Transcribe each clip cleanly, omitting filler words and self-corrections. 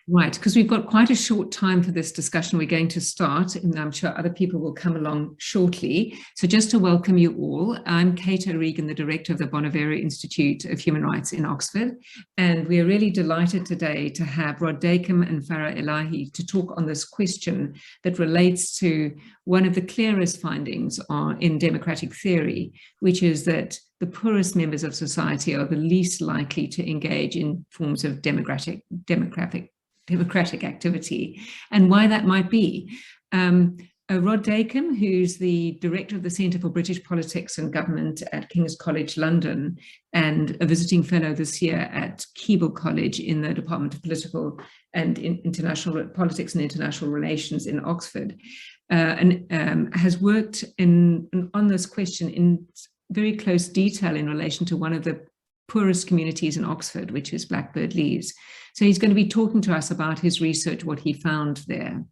Right, because we've got quite a short time for this discussion. We're going to start, and I'm sure other people will come along shortly. So just to welcome you all, I'm Kate Regan, the director of the Bonavera Institute of Human Rights in Oxford. And we are really delighted today to have Rod Dacombe and Farah Elahi to talk on this question that relates to one of the clearest findings in democratic theory, which is that the poorest members of society are the least likely to engage in forms of democratic activity, and why that might be. Rod Dacombe, who's the director of the Centre for British Politics and Government at King's College London and a visiting fellow this year at Keble College in the Department of Political and International Politics and International Relations in Oxford, and has worked on this question in very close detail in relation to one of the poorest communities in Oxford, which is Blackbird Leys. So he's going to be talking to us about his research, what he found there.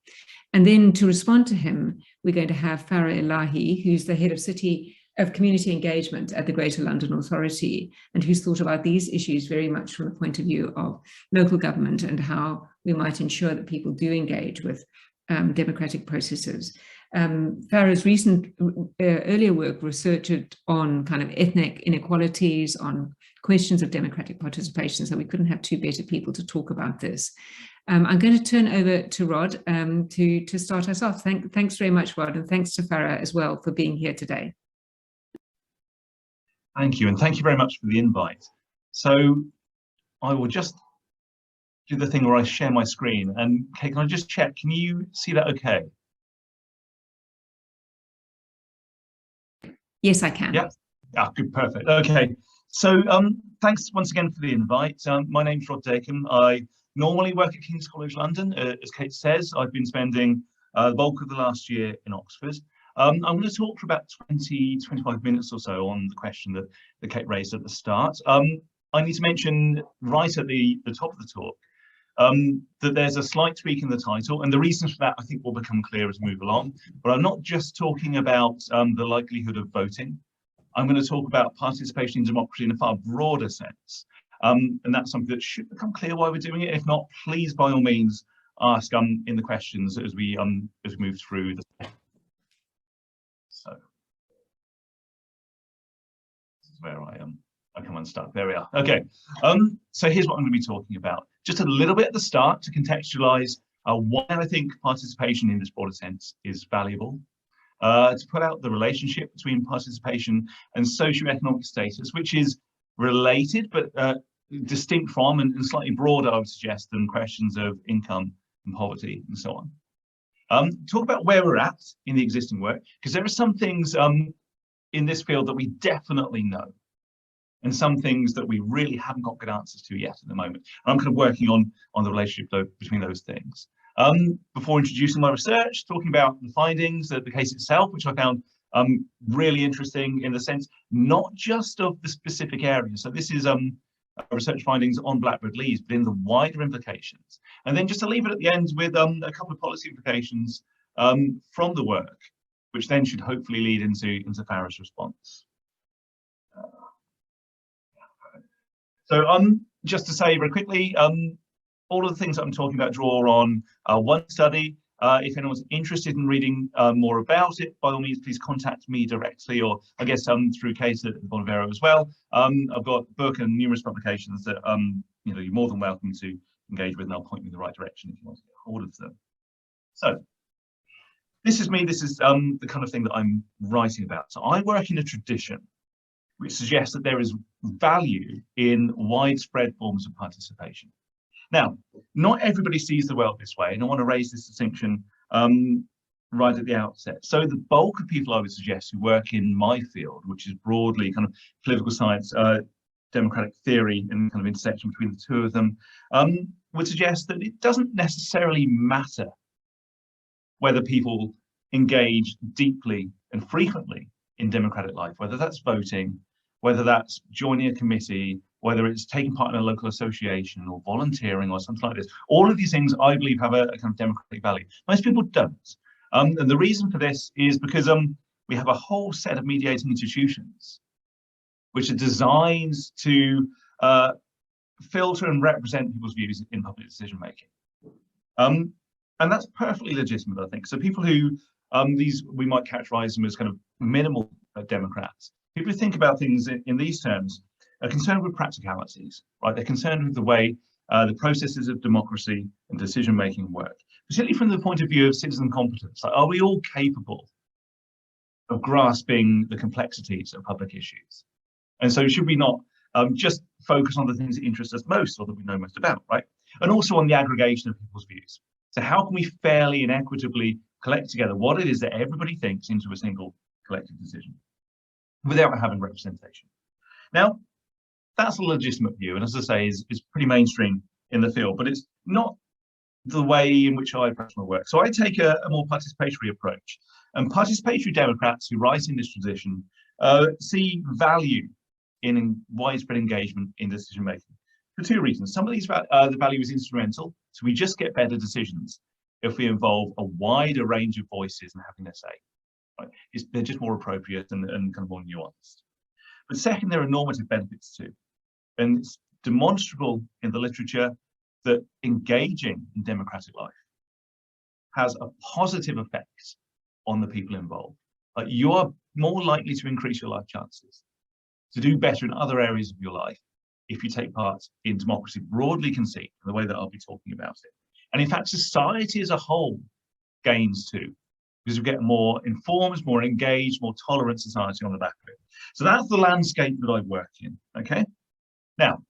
And then to respond to him, we're going to have Farah Elahi, who's the head of community engagement at the Greater London Authority, and who's thought about these issues very much from the point of view of local government and how we might ensure that people do engage with democratic processes. Farah's recent earlier work researched on kind of ethnic inequalities, on questions of democratic participation, so we couldn't have two better people to talk about this. I'm going to turn over to Rod to start us off. Thanks very much, Rod, and thanks to Farah as well for being here today. Thank you, and thank you very much for the invite. So I will just do the thing where I share my screen, and Kate, can I just check, can you see that okay? Yes, I can. Yeah. Ah, good, perfect. Okay. So thanks once again for the invite. My name's Rod Dacombe. I normally work at King's College London. As Kate says, I've been spending the bulk of the last year in Oxford. I'm going to talk for about 20-25 minutes or so on the question that Kate raised at the start. I need to mention right at the top of the talk that there's a slight tweak in the title, and the reasons for that I think will become clear as we move along. But I'm not just talking about the likelihood of voting. I'm going to talk about participation in democracy in a far broader sense, and that's something that should become clear why we're doing it. If not, please by all means ask in the questions as we move through the. So this is where I come unstuck. There we are. Okay. So here's what I'm going to be talking about. Just a little bit at the start to contextualize why I think participation in this broader sense is valuable. To put out the relationship between participation and socioeconomic status, which is related but distinct from and slightly broader, I would suggest, than questions of income and poverty and so on. Talk about where we're at in the existing work, because there are some things in this field that we definitely know, and some things that we really haven't got good answers to yet at the moment. And I'm kind of working on the relationship between those things. Before introducing my research, talking about the findings, the case itself, which I found really interesting in the sense not just of the specific area. So this is research findings on Blackbird Leys, but in the wider implications. And then just to leave it at the end with a couple of policy implications from the work, which then should hopefully lead into Farah's response. So just to say very quickly, all of the things that I'm talking about draw on one study. If anyone's interested in reading more about it, by all means, please contact me directly, or I guess through Kate at Bonavera as well. I've got a book and numerous publications that you're more than welcome to engage with, and I'll point you in the right direction if you want to get hold of them. So this is me. This is the kind of thing that I'm writing about. So I work in a tradition which suggests that there is value in widespread forms of participation. Now, not everybody sees the world this way, and I want to raise this distinction right at the outset. So the bulk of people, I would suggest, who work in my field, which is broadly kind of political science, democratic theory, and kind of intersection between the two of them, would suggest that it doesn't necessarily matter whether people engage deeply and frequently in democratic life, whether that's voting, whether that's joining a committee, whether it's taking part in a local association or volunteering or something like this. All of these things, I believe, have a kind of democratic value. Most people don't. And the reason for this is because we have a whole set of mediating institutions which are designed to filter and represent people's views in public decision making. And that's perfectly legitimate, I think. So people who, we might characterize them as kind of minimal Democrats. People who think about things in these terms are concerned with practicalities, right? They're concerned with the way the processes of democracy and decision-making work, particularly from the point of view of citizen competence. Like, are we all capable of grasping the complexities of public issues? And so should we not just focus on the things that interest us most or that we know most about, right? And also on the aggregation of people's views. So how can we fairly and equitably collect together what it is that everybody thinks into a single collective decision without having representation? Now, that's a legitimate view, and as I say, is pretty mainstream in the field, but it's not the way in which I approach my work. So I take a more participatory approach, and participatory Democrats who rise in this tradition see value in widespread engagement in decision making for two reasons. Some of these the value is instrumental, so we just get better decisions if we involve a wider range of voices and having their say. Right? They're just more appropriate and kind of more nuanced. But second, there are normative benefits too, and it's demonstrable in the literature that engaging in democratic life has a positive effect on the people involved. Like, you are more likely to increase your life chances, to do better in other areas of your life if you take part in democracy broadly conceived, in the way that I'll be talking about it. And in fact, society as a whole gains too, because we get more informed, more engaged, more tolerant society on the back of it. So that's the landscape that I work in, okay? Now,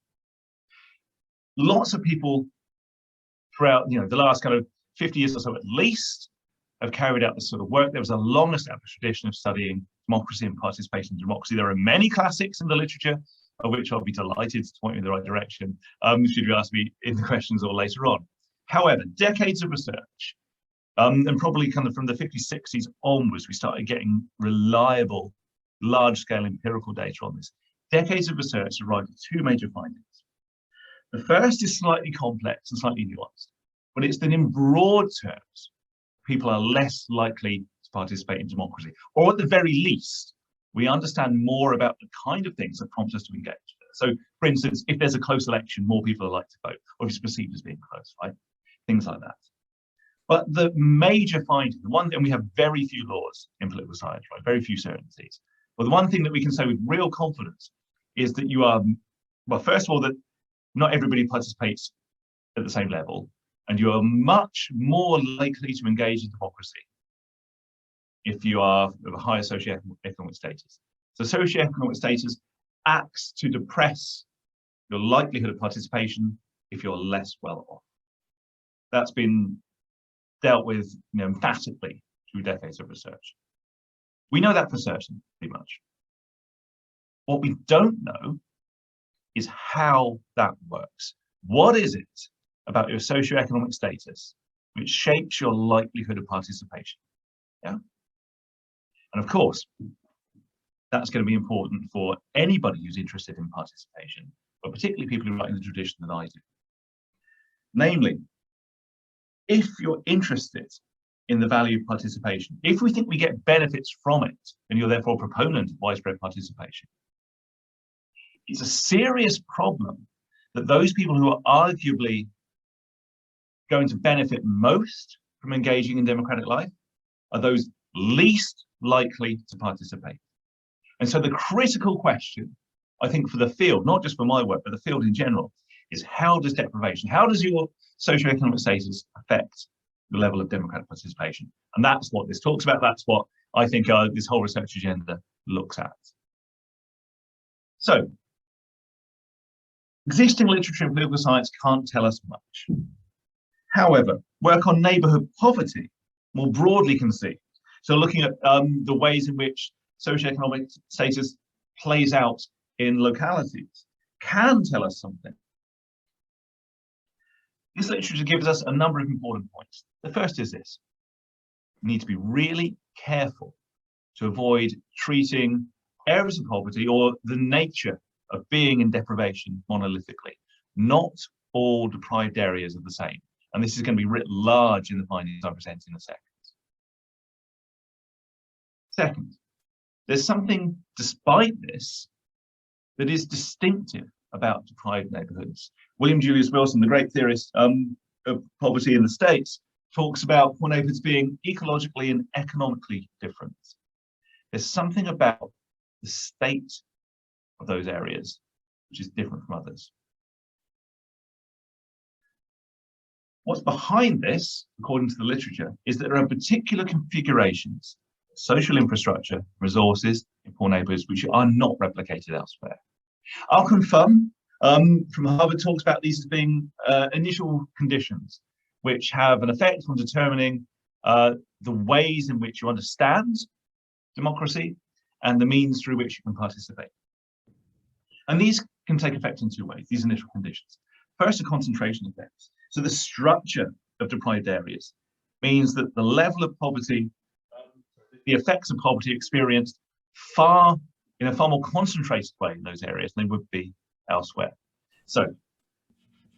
lots of people throughout, the last kind of 50 years or so at least, have carried out this sort of work. There was a long established tradition of studying democracy and participation in democracy. There are many classics in the literature, of which I'll be delighted to point you in the right direction, should you ask me in the questions or later on. However, decades of research, and probably kind of from the 50s, 60s onwards, we started getting reliable, large-scale empirical data on this. Decades of research arrived at two major findings. The first is slightly complex and slightly nuanced, but it's that in broad terms, people are less likely to participate in democracy, or at the very least, we understand more about the kind of things that prompt us to engage. So, for instance, if there's a close election, more people are likely to vote, or if it's perceived as being close, right? Things like that. But the major finding, the one thing, we have very few laws in political science, right? Very few certainties. But the one thing that we can say with real confidence is that you are, well, first of all, that not everybody participates at the same level, and you are much more likely to engage in democracy if you are of a higher socioeconomic status. So socioeconomic status acts to depress your likelihood of participation if you're less well off. That's been dealt with, emphatically through decades of research. We know that for certain, pretty much. What we don't know is how that works. What is it about your socioeconomic status which shapes your likelihood of participation? Yeah. And of course, that's going to be important for anybody who's interested in participation, but particularly people who write in the tradition that I do. Namely, if you're interested in the value of participation, if we think we get benefits from it, and you're therefore a proponent of widespread participation, it's a serious problem that those people who are arguably going to benefit most from engaging in democratic life are those least likely to participate. And so the critical question, I think, for the field, not just for my work, but the field in general, is how does deprivation, how does your socioeconomic status affect the level of democratic participation? And that's what this talks about. That's what I think this whole research agenda looks at. So, existing literature in political science can't tell us much. However, work on neighbourhood poverty, more broadly conceived, so looking at the ways in which socioeconomic status plays out in localities, can tell us something. This literature gives us a number of important points. The first is this: we need to be really careful to avoid treating areas of poverty or the nature of being in deprivation monolithically. Not all deprived areas are the same. And this is going to be writ large in the findings I present in a second. Second, there's something, despite this, that is distinctive about deprived neighbourhoods. William Julius Wilson, the great theorist, of poverty in the States talks about poor neighborhoods being ecologically and economically different. There's something about the state of those areas which is different from others. What's behind this, according to the literature, is that there are particular configurations, social infrastructure, resources in poor neighborhoods which are not replicated elsewhere. Our confirm from Harvard talks about these as being initial conditions which have an effect on determining the ways in which you understand democracy and the means through which you can participate. And these can take effect in two ways, these initial conditions. First, a concentration effect. So the structure of deprived areas means that the level of poverty, the effects of poverty experienced in a far more concentrated way in those areas than they would be elsewhere. So,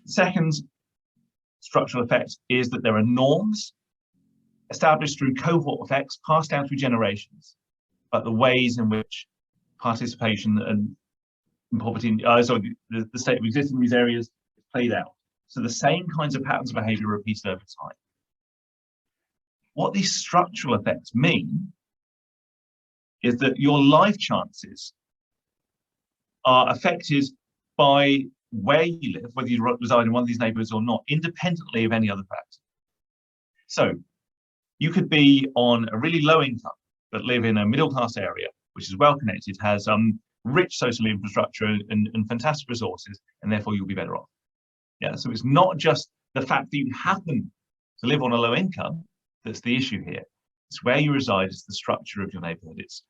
second structural effect is that there are norms established through cohort effects passed down through generations, but the ways in which participation and poverty, the state of existence in these areas is played out. So the same kinds of patterns of behavior are repeated over time. What these structural effects mean is that your life chances are affected by where you live, whether you reside in one of these neighborhoods or not, independently of any other factor. So you could be on a really low income, but live in a middle class area, which is well connected, has rich social infrastructure and fantastic resources, and therefore you'll be better off. Yeah, so it's not just the fact that you happen to live on a low income that's the issue here. It's where you reside, it's the structure of your neighborhood, it's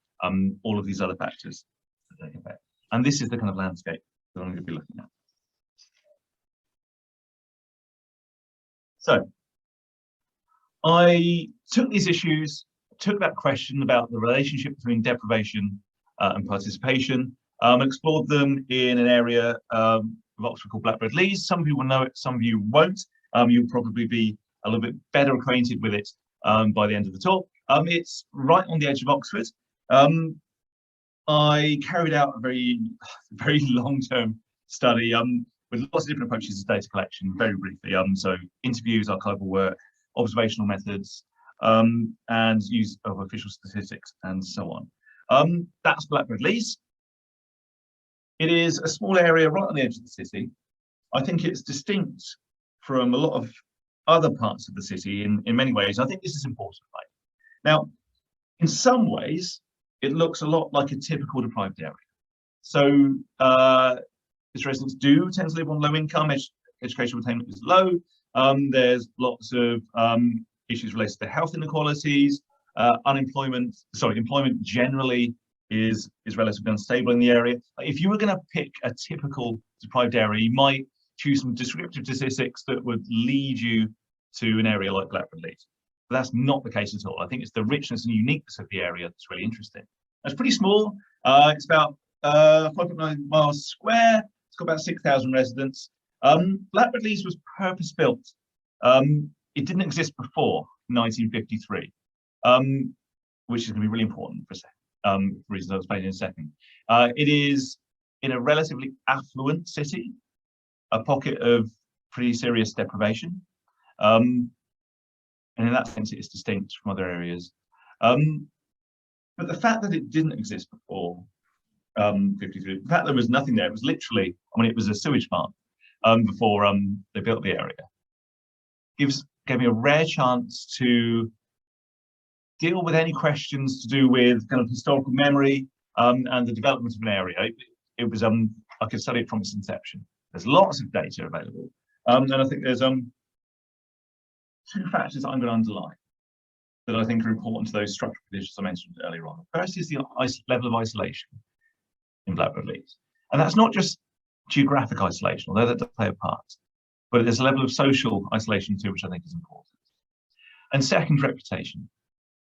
all of these other factors that take effect. And this is the kind of landscape that I'm going to be looking at. So I took these issues, took that question about the relationship between deprivation and participation, explored them in an area of Oxford called Blackbird Leys. Some of you will know it, some of you won't. You'll probably be a little bit better acquainted with it by the end of the talk. It's right on the edge of Oxford. I carried out a very long-term study with lots of different approaches to data collection, very briefly. So interviews, archival work, observational methods, and use of official statistics, and so on. That's Blackbird Leys. It is a small area right on the edge of the city. I think it's distinct from a lot of other parts of the city in many ways. I think this is important. Right? Now, in some ways, it looks a lot like a typical deprived area. So its residents do tend to live on low income, educational attainment is low. There's lots of issues related to health inequalities, employment generally is relatively unstable in the area. If you were going to pick a typical deprived area, you might choose some descriptive statistics that would lead you to an area like Blackbird Leys. But that's not the case at all. I think it's the richness and uniqueness of the area that's really interesting. It's pretty small. It's about 5.9 miles square. It's got about 6,000 residents. Blackbird Leys was purpose-built. It didn't exist before 1953, which is going to be really important for a second, for reasons I'll explain in a second. It is in a relatively affluent city, a pocket of pretty serious deprivation. And in that sense, it is distinct from other areas. But the fact that it didn't exist before 53, the fact there was nothing there, it was literally, it was a sewage farm before they built the area, gave me a rare chance to deal with any questions to do with kind of historical memory and the development of an area. It was, I could study it from its inception. There's lots of data available. And I think there's two factors that I'm going to underline that I think are important to those structural conditions I mentioned earlier on. First is the level of isolation in Blackbird Leys. And that's not just geographic isolation, although that does play a part, but there's a level of social isolation too, which I think is important. And second, reputation.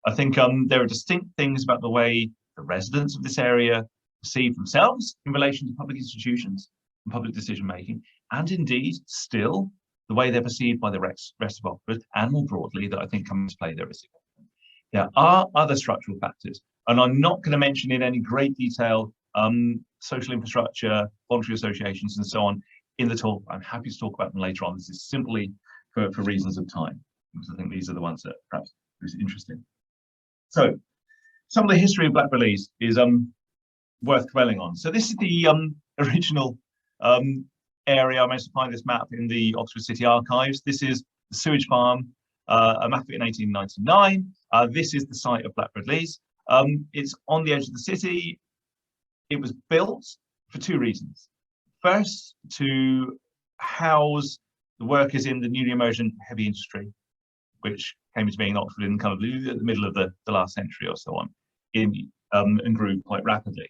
I think there are distinct things about the way the residents of this area perceive themselves in relation to public institutions and public decision making, and indeed still the way they're perceived by the rest of Oxford, and more broadly, that I think come into play there is significant. There are other structural factors, and I'm not going to mention in any great detail social infrastructure, voluntary associations, and so on in the talk. I'm happy to talk about them later on. This is simply for reasons of time, because I think these are the ones that perhaps is interesting. So some of the history of Blackbird Leys is worth dwelling on. So this is the original area. I managed to find this map in the Oxford City Archives. This is the sewage farm, a map of it in 1899. This is the site of Blackbird Leys. It's on the edge of the city. It was built for two reasons. First, to house the workers in the newly emergent heavy industry, which came into being in Oxford in kind of the middle of the last century or so on, and grew quite rapidly,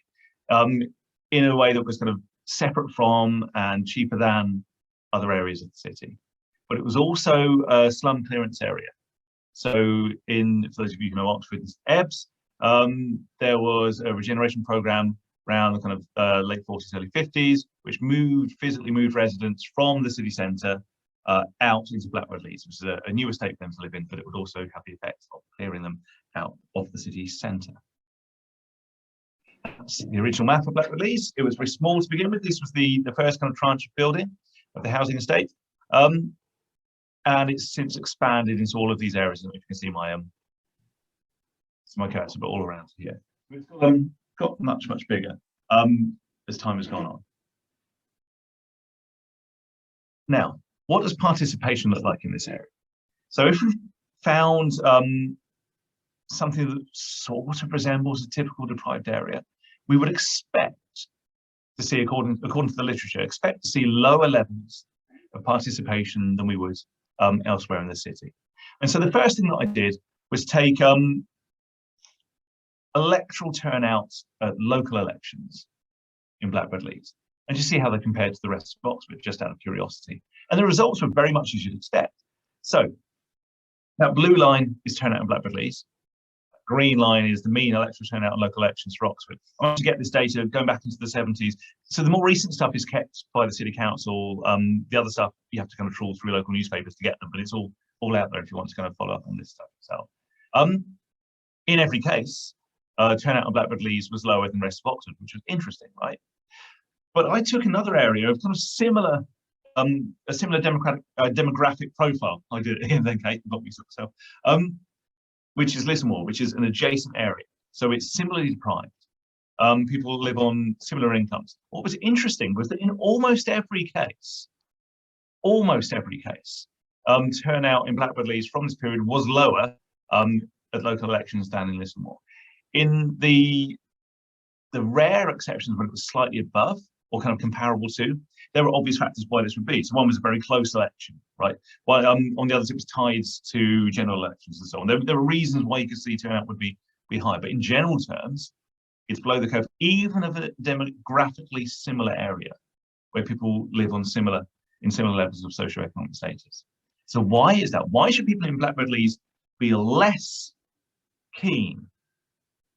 in a way that was kind of separate from and cheaper than other areas of the city. But it was also a slum clearance area. So for those of you who know Oxford's Ebbs, there was a regeneration program around the kind of late 40s, early 50s, which physically moved residents from the city centre out into Blackbird Leys, which is a new estate for them to live in, but it would also have the effect of clearing them out of the city centre. That's the original map of Blackbird Leys. It was very small to begin with. This was the first kind of tranche of building of the housing estate. And it's since expanded into all of these areas. And you can see my cursor, but all around here. It's got much, much bigger as time has gone on. Now, what does participation look like in this area? So if we found something that sort of resembles a typical deprived area, we would expect to see, according to the literature, expect to see lower levels of participation than we would elsewhere in the city. And so the first thing that I did was take electoral turnout at local elections in Blackbird Leys and just see how they compared to the rest of Oxford, just out of curiosity. And the results were very much as you'd expect. So that blue line is turnout in Blackbird Leys. Green line is the mean electoral turnout in local elections for Oxford. I want to get this data going back into the 70s. So the more recent stuff is kept by the City Council. The other stuff, you have to kind of trawl through local newspapers to get them, but it's all out there if you want to kind of follow up on this stuff yourself. In every case, turnout in Blackbird Leys was lower than the rest of Oxford, which was interesting, right? But I took another area of kind of similar, a similar demographic profile. I did it in then Kate got me myself. Which is Lismore, which is an adjacent area. So it's similarly deprived. People live on similar incomes. What was interesting was that in almost every case, turnout in Blackbird Leys from this period was lower at local elections than in Lismore. In the rare exceptions when it was slightly above or kind of comparable to, there were obvious factors why this would be. So one was a very close election, right? While on the others, it was tied to general elections and so on. There were reasons why you could see turnout would be high, but in general terms, it's below the curve, even of a demographically similar area where people live on similar levels of socioeconomic status. So why is that? Why should people in Blackbird Leys be less keen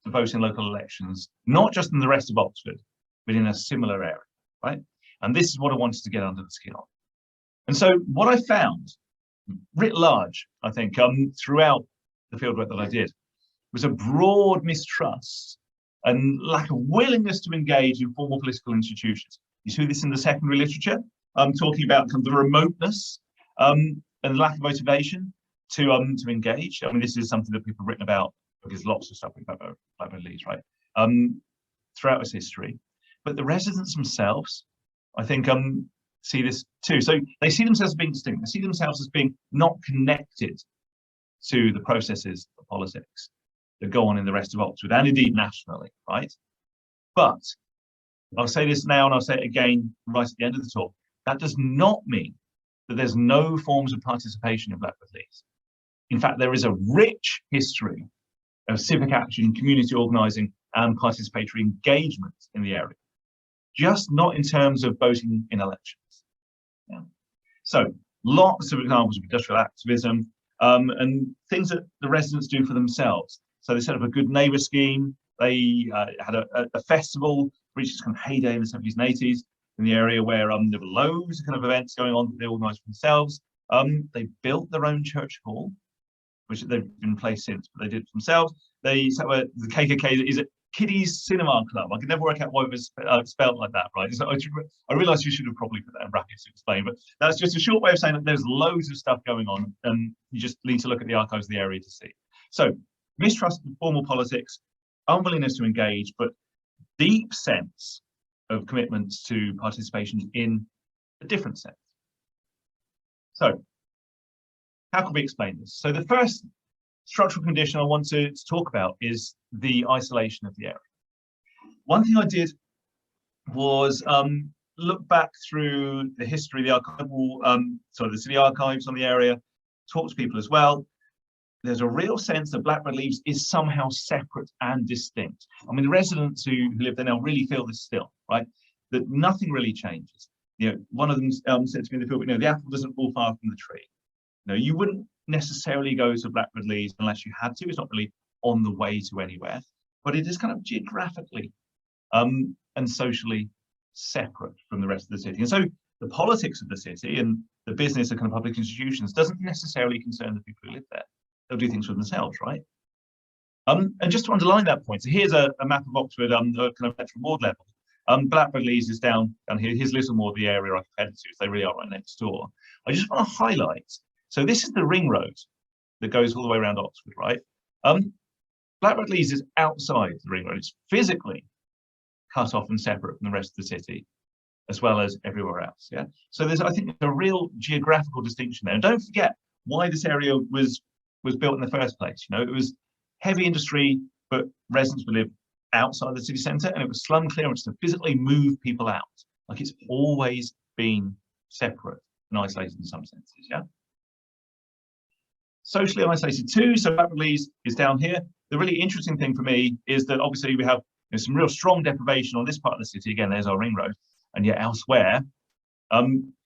to vote in local elections, not just in the rest of Oxford, but in a similar area, right? And this is what I wanted to get under the skin on. And so what I found, writ large, I think, throughout the fieldwork that I did, was a broad mistrust and lack of willingness to engage in formal political institutions. You see this in the secondary literature, talking about kind of the remoteness and lack of motivation to engage. I mean, this is something that people have written about, because lots of stuff about Blackbird Leys, right, throughout its history. But the residents themselves, I think, see this too. So they see themselves as being distinct. They see themselves as being not connected to the processes of politics that go on in the rest of Oxford and indeed nationally, right? But I'll say this now and I'll say it again right at the end of the talk. That does not mean that there's no forms of participation in Blackbird Leys. In fact, there is a rich history of civic action, community organising and participatory engagement in the area, just not in terms of voting in elections. Yeah. So lots of examples of industrial activism and things that the residents do for themselves. So they set up a good neighbour scheme. They had a festival, reached its kind of heyday in the 70s and 80s in the area where there were loads of kind of events going on that they organised for themselves. They built their own church hall, which they've been in place since, but they did it themselves. They set up the KKK, is it Kiddies Cinema Club. I could never work out why it was spelled like that, right? So I realise you should have probably put that in brackets to explain, but that's just a short way of saying that there's loads of stuff going on, and you just need to look at the archives of the area to see. So, mistrust of formal politics, unwillingness to engage, but deep sense of commitments to participation in a different sense. So, how can we explain this? So the first structural condition I want to talk about is the isolation of the area. One thing I did was look back through the history, the archival, the city archives on the area, talk to people as well. There's a real sense that Blackbird Leys is somehow separate and distinct. I mean, the residents who live there now really feel this still, right? That nothing really changes. You know, one of them said to me in the field, you know, the apple doesn't fall far from the tree. You know, you wouldn't necessarily go to Blackbird Leys unless you had to. It's not really on the way to anywhere, but it is kind of geographically and socially separate from the rest of the city. And so the politics of the city and the business of kind of public institutions doesn't necessarily concern the people who live there. They'll do things for themselves, right? And just to underline that point, so here's a map of Oxford, the kind of electoral ward level. Blackbird Leys is down here. Here's Littlemore, the area I compared to, so they really are right next door. I just want to highlight, so this is the ring road that goes all the way around Oxford, right? Blackbird Leys is outside the ring road. It's physically cut off and separate from the rest of the city, as well as everywhere else, yeah? So there's, I think, a real geographical distinction there. And don't forget why this area was built in the first place. You know, it was heavy industry, but residents would live outside the city centre, and it was slum clearance to physically move people out. Like, it's always been separate and isolated in some senses, yeah? Socially isolated too, so Blackbird Leys is down here. The really interesting thing for me is that obviously we have, you know, some real strong deprivation on this part of the city. Again, there's our ring road, and yet elsewhere,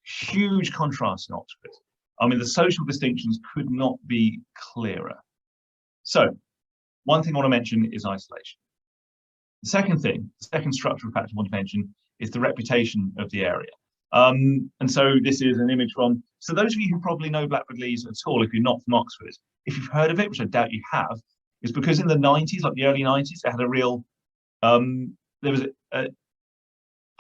huge contrast in Oxford. I mean, the social distinctions could not be clearer. So, one thing I want to mention is isolation. The second thing, the second structural factor I want to mention is the reputation of the area. And so this is an image from, so those of you who probably know Blackbird Leys at all, if you're not from Oxford, if you've heard of it, which I doubt you have, is because in the 90s, like the early 90s, it had a real, there was a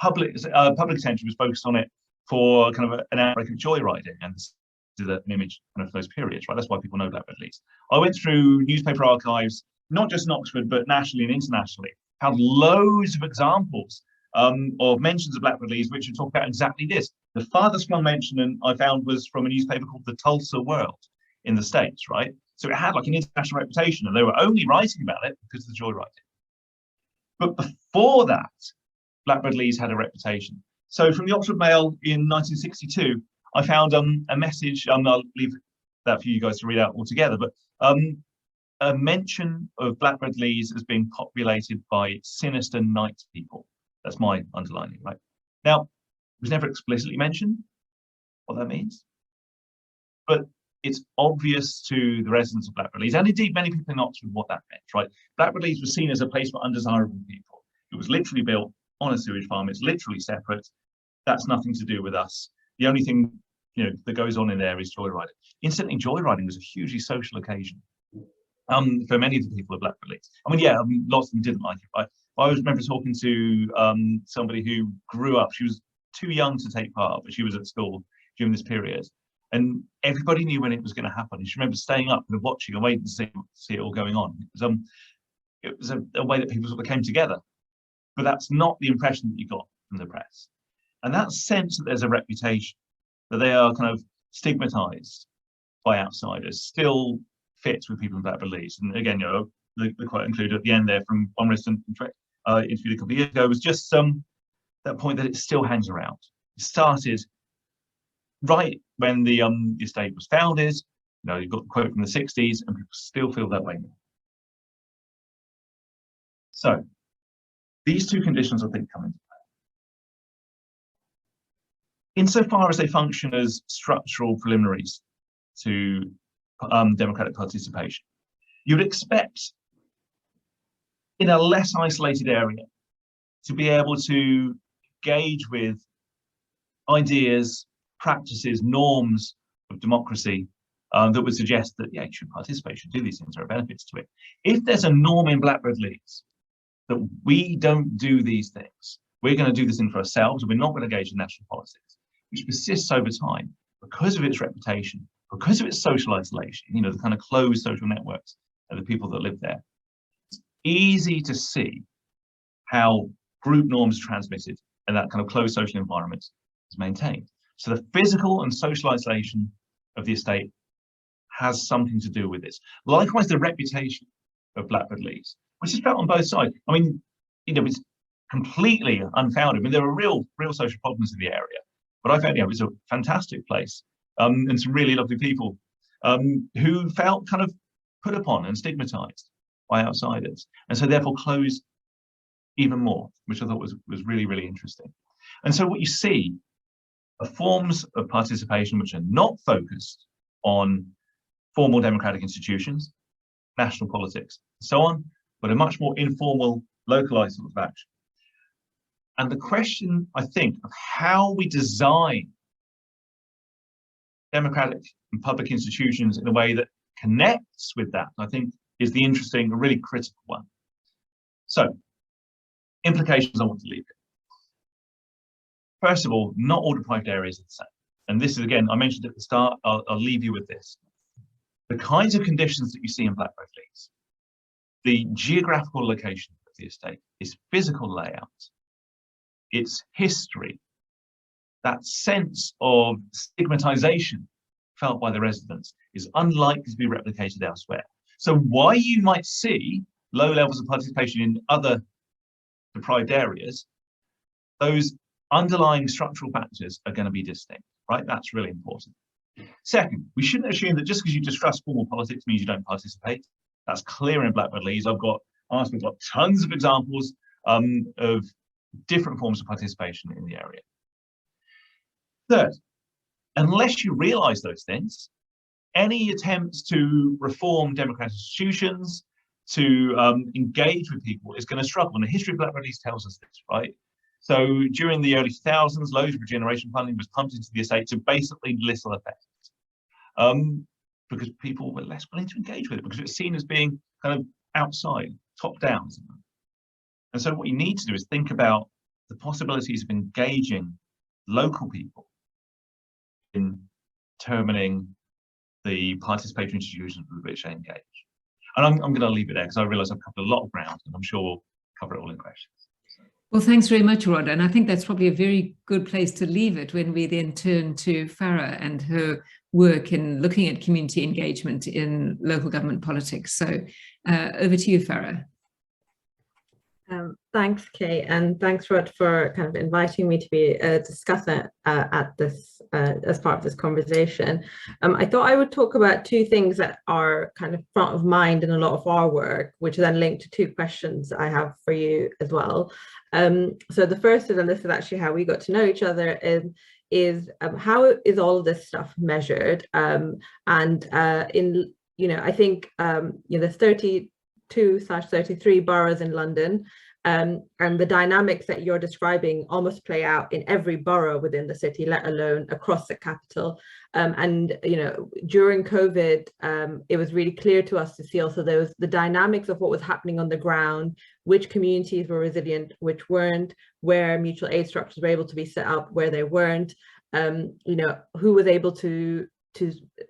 public attention was focused on it for kind of an outbreak of joyriding, and this is an image kind of those periods, right? That's why people know Blackbird Leys. I went through newspaper archives, not just in Oxford, but nationally and internationally, found loads of examples of mentions of Blackbird Leys, which would talk about exactly this. The farthest one mention I found was from a newspaper called the Tulsa World in the States, right? So it had like an international reputation, and they were only writing about it because of the joyriding. But before that, Blackbird Leys had a reputation. So from the Oxford Mail in 1962, I found a message, I'll leave that for you guys to read out altogether, but a mention of Blackbird Leys as being populated by sinister night people. That's my underlining, right? Now, it was never explicitly mentioned what that means, but it's obvious to the residents of Blackbird Leys, and indeed many people in Oxford, what that meant, right? Blackbird Leys was seen as a place for undesirable people. It was literally built on a sewage farm. It's literally separate. That's nothing to do with us. The only thing, you know, that goes on in there is joyriding. Incidentally, joyriding was a hugely social occasion for many of the people of Blackbird Leys. I mean, yeah, lots of them didn't like it. Right? I always remember talking to somebody who grew up. She was too young to take part, but she was at school during this period, and everybody knew when it was going to happen. And she remember staying up and watching and waiting to see it all going on. It was a way that people sort of came together, but that's not the impression that you got from the press. And that sense that there's a reputation, that they are kind of stigmatized by outsiders, still fits with people in Blackbird Leys. And again, you know, the quote included at the end there from one resident interviewed a couple of years ago was just that point that it still hangs around. It started right when the estate was founded. You know, you've got the quote from the 60s, and people still feel that way now. So these two conditions, I think, come into play. Insofar as they function as structural preliminaries to democratic participation, you would expect in a less isolated area to be able to engage with ideas, practices, norms of democracy that would suggest that, yeah, you should participate, you should do these things, there are benefits to it. If there's a norm in Blackbird Leys that we don't do these things. We're going to do this thing for ourselves, and we're not going to engage in national politics, which persists over time because of its reputation, because of its social isolation, you know, the kind of closed social networks of the people that live there. It's easy to see how group norms transmitted and that kind of closed social environment is maintained. So the physical and social isolation of the estate has something to do with this. Likewise, the reputation of Blackbird Leys, which is felt on both sides. I mean, you know, it's completely unfounded. I mean, there are real social problems in the area, but I found, you know, it's a fantastic place, and some really lovely people who felt kind of put upon and stigmatized by outsiders, and so therefore closed even more, which I thought was really, really interesting. And so what you see are forms of participation which are not focused on formal democratic institutions, national politics, and so on, but a much more informal, localized sort of action. And the question, I think, of how we design democratic and public institutions in a way that connects with that, I think, is the interesting, really critical one. So, implications I want to leave it. First of all, not all deprived areas are the same. And this is, again, I mentioned at the start, I'll leave you with this. The kinds of conditions that you see in Blackbird Leys, the geographical location of the estate, its physical layout, its history, that sense of stigmatization felt by the residents is unlikely to be replicated elsewhere. So why you might see low levels of participation in other deprived areas, those underlying structural factors are going to be distinct, right? That's really important. Second, we shouldn't assume that just because you distrust formal politics means you don't participate. That's clear in Blackbird Leys. We've got tons of examples of different forms of participation in the area. Third, unless you realize those things, any attempts to reform democratic institutions, to engage with people is going to struggle. And the history of Blackbird Leys tells us this, right? So during the early 2000s, loads of regeneration funding was pumped into the estate to basically little effect, because people were less willing to engage with it because it's seen as being kind of outside, top down. And so what you need to do is think about the possibilities of engaging local people in determining the participatory institutions with which they engage. And I'm going to leave it there because I realise I've covered a lot of ground, and I'm sure we'll cover it all in questions. Well, thanks very much, Rod. And I think that's probably a very good place to leave it when we then turn to Farah and her work in looking at community engagement in local government politics. So over to you, Farah. Thanks, Kay, and thanks, Rod, for kind of inviting me to be a discussant at this as part of this conversation. I thought I would talk about two things that are kind of front of mind in a lot of our work, which are then linked to two questions I have for you as well. So the first is, and this is actually how we got to know each other, is how is all of this stuff measured? And in, you know, I think there's 32/33 boroughs in London, and the dynamics that you're describing almost play out in every borough within the city, let alone across the capital. And you know, during COVID, it was really clear to us to see also there was the dynamics of what was happening on the ground, which communities were resilient, which weren't, where mutual aid structures were able to be set up, where they weren't, you know, who was able to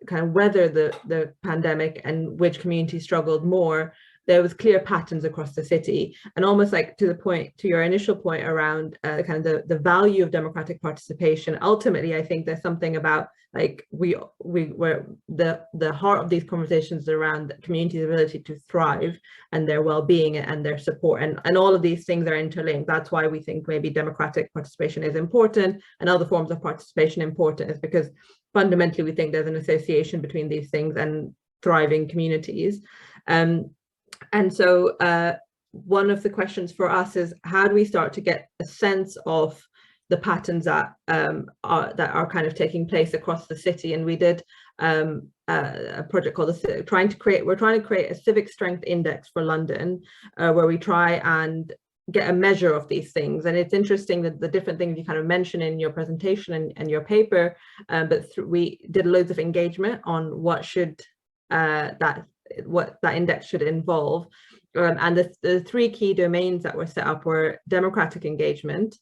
kind of weather the pandemic and which communities struggled more. There was clear patterns across the city, and almost like to your initial point around kind of the value of democratic participation. Ultimately, I think there's something about like where the heart of these conversations around the community's ability to thrive and their well-being and their support, and all of these things are interlinked. That's why we think maybe democratic participation is important and other forms of participation important, is because fundamentally we think there's an association between these things and thriving communities. And so one of the questions for us is, how do we start to get a sense of the patterns that are kind of taking place across the city? And we did a project called we're trying to create a civic strength index for London, where we try and get a measure of these things. And it's interesting that the different things you kind of mention in your presentation and your paper, but we did loads of engagement on what that index should involve. and the three key domains that were set up were democratic engagement,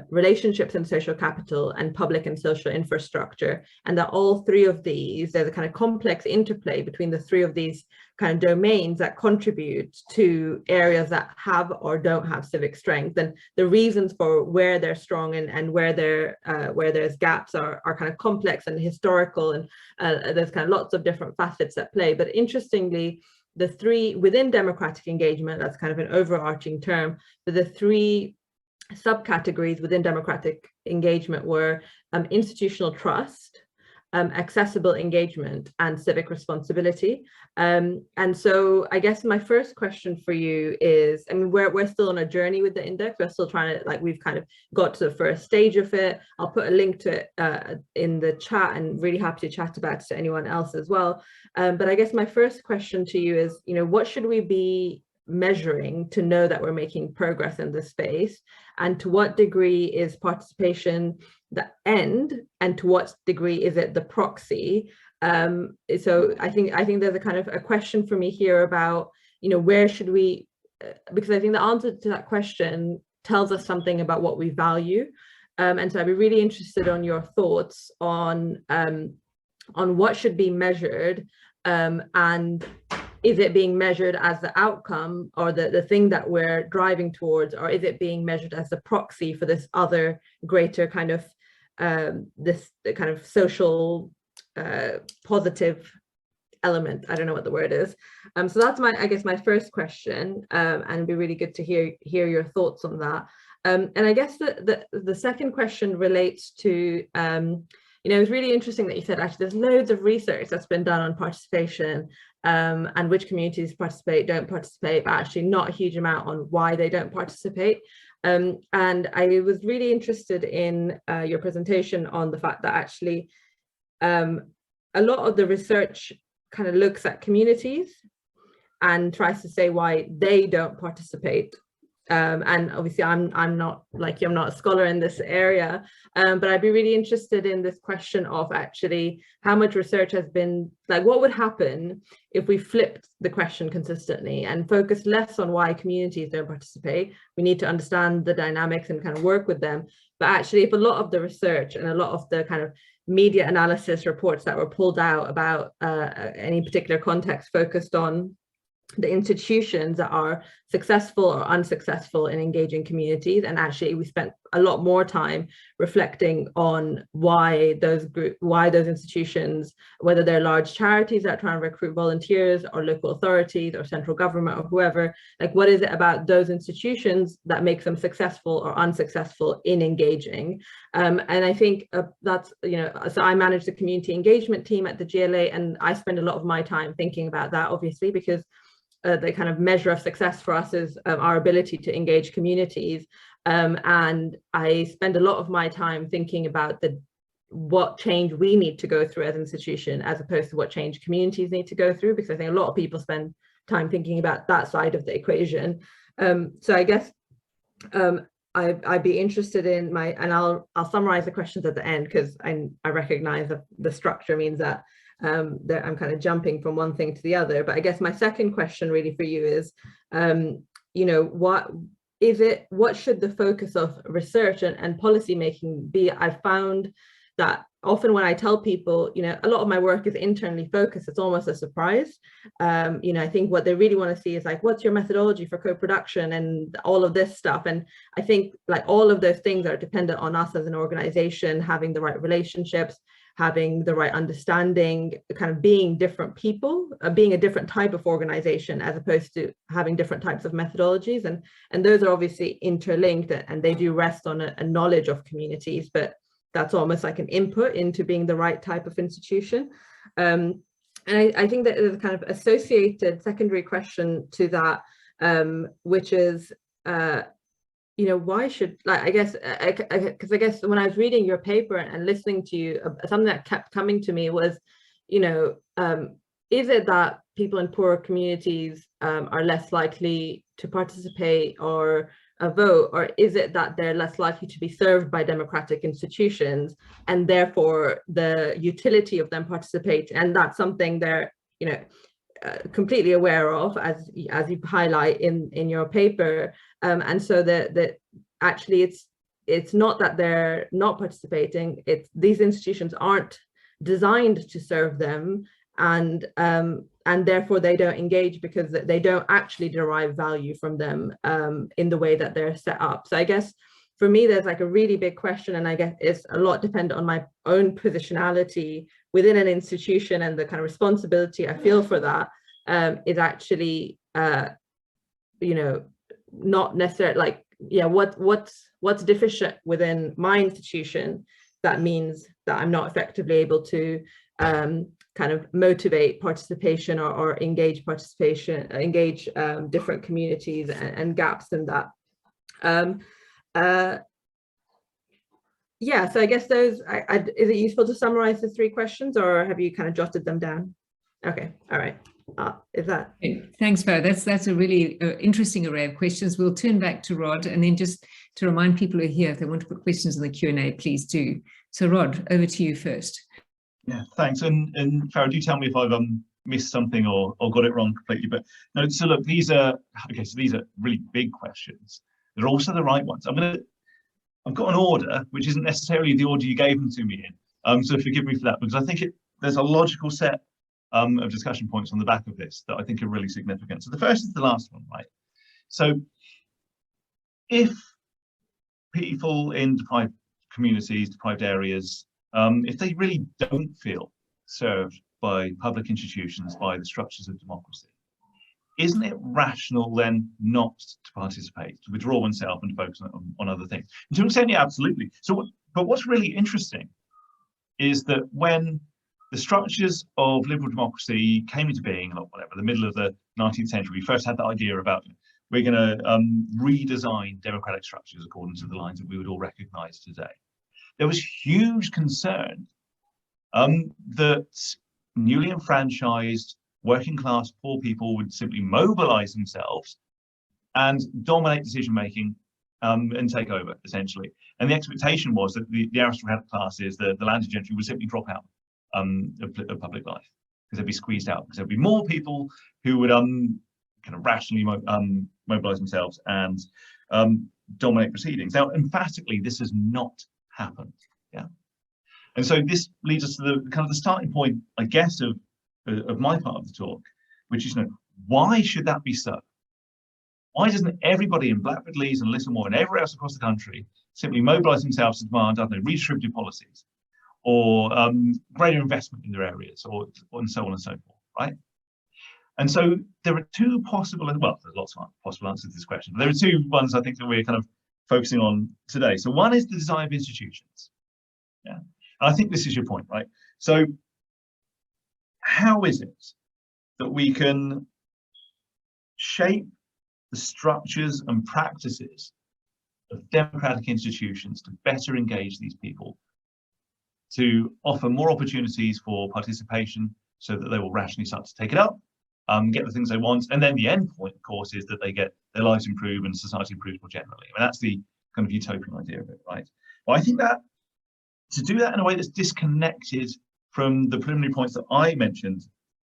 relationships and social capital, and public and social infrastructure. And that all three of these, there's a kind of complex interplay between the three of these kind of domains that contribute to areas that have or don't have civic strength. And the reasons for where they're strong and where there's gaps are kind of complex and historical, and there's kind of lots of different facets at play. But interestingly, the three within democratic engagement, that's kind of an overarching term, but the three subcategories within democratic engagement were institutional trust, accessible engagement, and civic responsibility. And so I guess my first question for you is, I mean, we're still on a journey with the index. We're still trying to, like, we've kind of got to the first stage of it. I'll put a link to it in the chat, and really happy to chat about it to anyone else as well. But I guess my first question to you is, you know, what should we be measuring to know that we're making progress in this space, and to what degree is participation the end, and to what degree is it the proxy? So I think there's a kind of a question for me here about, you know, where should we, because I think the answer to that question tells us something about what we value. And so I'd be really interested on your thoughts on what should be measured, and is it being measured as the outcome or the thing that we're driving towards, or is it being measured as the proxy for this other greater kind of this kind of social positive element? I don't know what the word is. So that's I guess my first question, and it'd be really good to hear your thoughts on that. And I guess the second question relates to, you know, it was really interesting that you said actually there's loads of research that's been done on participation, and which communities participate, don't participate, but actually not a huge amount on why they don't participate. And I was really interested in your presentation on the fact that actually a lot of the research kind of looks at communities and tries to say why they don't participate. And obviously I'm not like you, I'm not a scholar in this area, but I'd be really interested in this question of actually how much research has been, like, what would happen if we flipped the question consistently and focused less on why communities don't participate. We need to understand the dynamics and kind of work with them. But actually, if a lot of the research and a lot of the kind of media analysis reports that were pulled out about any particular context focused on the institutions that are successful or unsuccessful in engaging communities, and actually we spent a lot more time reflecting on why those institutions, whether they're large charities that try and recruit volunteers, or local authorities or central government or whoever, like what is it about those institutions that makes them successful or unsuccessful in engaging. And I think that's, you know, so I manage the community engagement team at the GLA, and I spend a lot of my time thinking about that, obviously, because the kind of measure of success for us is our ability to engage communities. And I spend a lot of my time thinking about what change we need to go through as an institution, as opposed to what change communities need to go through, because I think a lot of people spend time thinking about that side of the equation. So I guess I'd be interested in and I'll summarize the questions at the end, because I recognize that the structure means that I'm kind of jumping from one thing to the other. But I guess my second question really for you is, you know, what should the focus of research and policy making be? I found that often when I tell people, you know, a lot of my work is internally focused, it's almost a surprise. You know, I think what they really want to see is like, what's your methodology for co-production and all of this stuff. And I think like all of those things are dependent on us as an organization, having the right relationships, having the right understanding, kind of being different people, being a different type of organization, as opposed to having different types of methodologies. And those are obviously interlinked, and they do rest on a knowledge of communities, but that's almost like an input into being the right type of institution. And I think that there's a kind of associated secondary question to that, which is, you know, why should, like, I guess, because I guess when I was reading your paper and listening to you, something that kept coming to me was, you know, is it that people in poorer communities are less likely to participate or vote, or is it that they're less likely to be served by democratic institutions, and therefore the utility of them participate, and that's something they're, you know, completely aware of, as you highlight in your paper, and so that actually it's not that they're not participating, it's these institutions aren't designed to serve them, and therefore they don't engage because they don't actually derive value from them in the way that they're set up. So I guess for me, there's like a really big question, and I guess it's a lot dependent on my own positionality within an institution, and the kind of responsibility I feel for that is actually, you know, not necessarily like, yeah, what's deficient within my institution that means that I'm not effectively able to kind of motivate participation or engage participation, engage different communities and gaps in that. Yeah, so I guess those, is it useful to summarize the 3 questions, or have you kind of jotted them down? Okay, all right. Is that? Thanks, Farah. That's a really interesting array of questions. We'll turn back to Rod, and then just to remind people who are here, if they want to put questions in the Q&A, please do. So Rod, over to you first. Yeah, thanks. And Farah, do tell me if I've missed something or got it wrong completely. But no, so look, these are really big questions. They're also the right ones. I've got an order which isn't necessarily the order you gave them to me in. So forgive me for that, because I think there's a logical set of discussion points on the back of this that I think are really significant. So the first is the last one, right? So if people in deprived communities, deprived areas, if they really don't feel served by public institutions, by the structures of democracy, isn't it rational then not to participate, to withdraw oneself and focus on other things? And to an extent, yeah, absolutely. But what's really interesting is that when the structures of liberal democracy came into being, or whatever, the middle of the 19th century, we first had the idea about we're going to redesign democratic structures according to the lines that we would all recognize today. There was huge concern that newly enfranchised working class poor people would simply mobilize themselves and dominate decision making and take over, essentially. And the expectation was that the aristocratic classes, the landed gentry, would simply drop out of public life because they'd be squeezed out, because there'd be more people who would kind of rationally mobilize themselves and dominate proceedings. Now, emphatically, this has not happened. Yeah. And so this leads us to the kind of the starting point, I guess, of my part of the talk, which is, why should that be so? Why doesn't everybody in Blackbird Leys and Lismore and everywhere else across the country simply mobilize themselves to demand, I don't know, redistributive policies or greater investment in their areas, and so on and so forth, right? And so there are 2 possible, well, there's lots of possible answers to this question, but there are 2 ones I think that we're kind of focusing on today. So one is the design of institutions. Yeah, and I think this is your point, right? So how is it that we can shape the structures and practices of democratic institutions to better engage these people, to offer more opportunities for participation so that they will rationally start to take it up, get the things they want, and then the end point, of course, is that they get their lives improved and society improves more generally. I mean, that's the kind of utopian idea of it, right? Well, I think that to do that in a way that's disconnected from the preliminary points that I mentioned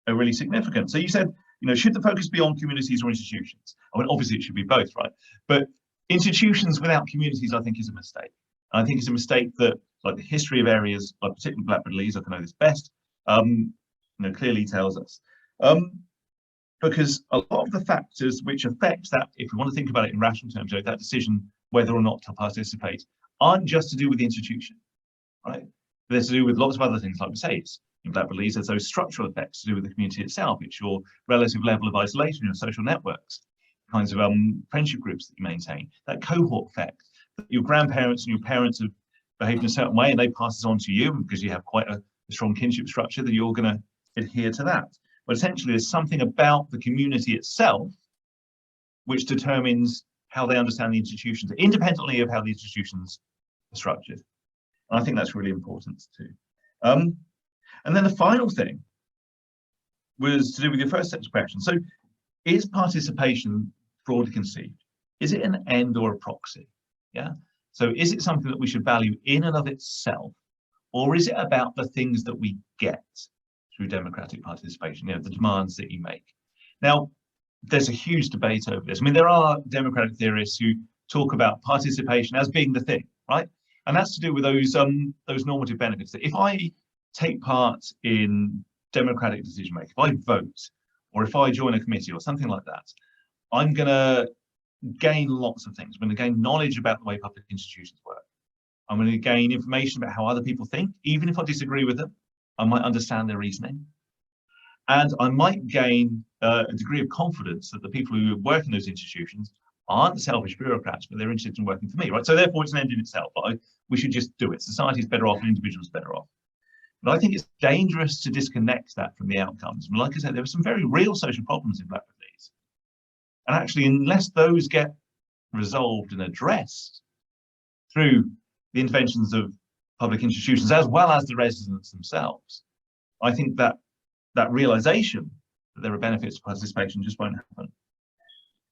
are really significant. So you said, should the focus be on communities or institutions? I mean, obviously it should be both, right? But institutions without communities, I think, is a mistake. And I think it's a mistake that, like the history of areas, like particularly Blackbird Leys, I can know this best, clearly tells us. Because a lot of the factors which affect that, if we want to think about it in rational terms, that decision whether or not to participate, aren't just to do with the institution, right? They're to do with lots of other things, like we say, in Blackbird Leys, there's those structural effects to do with the community itself. It's your relative level of isolation in your social networks, kinds of friendship groups that you maintain, that cohort effect, that your grandparents and your parents have behaved in a certain way and they pass this on to you because you have quite a strong kinship structure, that you're going to adhere to that. But essentially, there's something about the community itself which determines how they understand the institutions, independently of how the institutions are structured. And I think that's really important too. And then the final thing was to do with your first set of questions. So is participation broadly conceived? Is it an end or a proxy? Yeah. So is it something that we should value in and of itself, or is it about the things that we get through democratic participation, the demands that you make. Now, there's a huge debate over this. I mean, there are democratic theorists who talk about participation as being the thing, right? And that's to do with those normative benefits. That if I take part in democratic decision making, if I vote, or if I join a committee or something like that, I'm going to gain lots of things. I'm going to gain knowledge about the way public institutions work. I'm going to gain information about how other people think, even if I disagree with them. I might understand their reasoning. And I might gain a degree of confidence that the people who work in those institutions aren't selfish bureaucrats, but they're interested in working for me, right? So therefore, it's an end in itself. We should just do it. Society's better off and individuals better off. But I think it's dangerous to disconnect that from the outcomes. And like I said, there are some very real social problems in Blackbird Leys. And actually, unless those get resolved and addressed through the interventions of public institutions, as well as the residents themselves, I think that realization that there are benefits to participation just won't happen.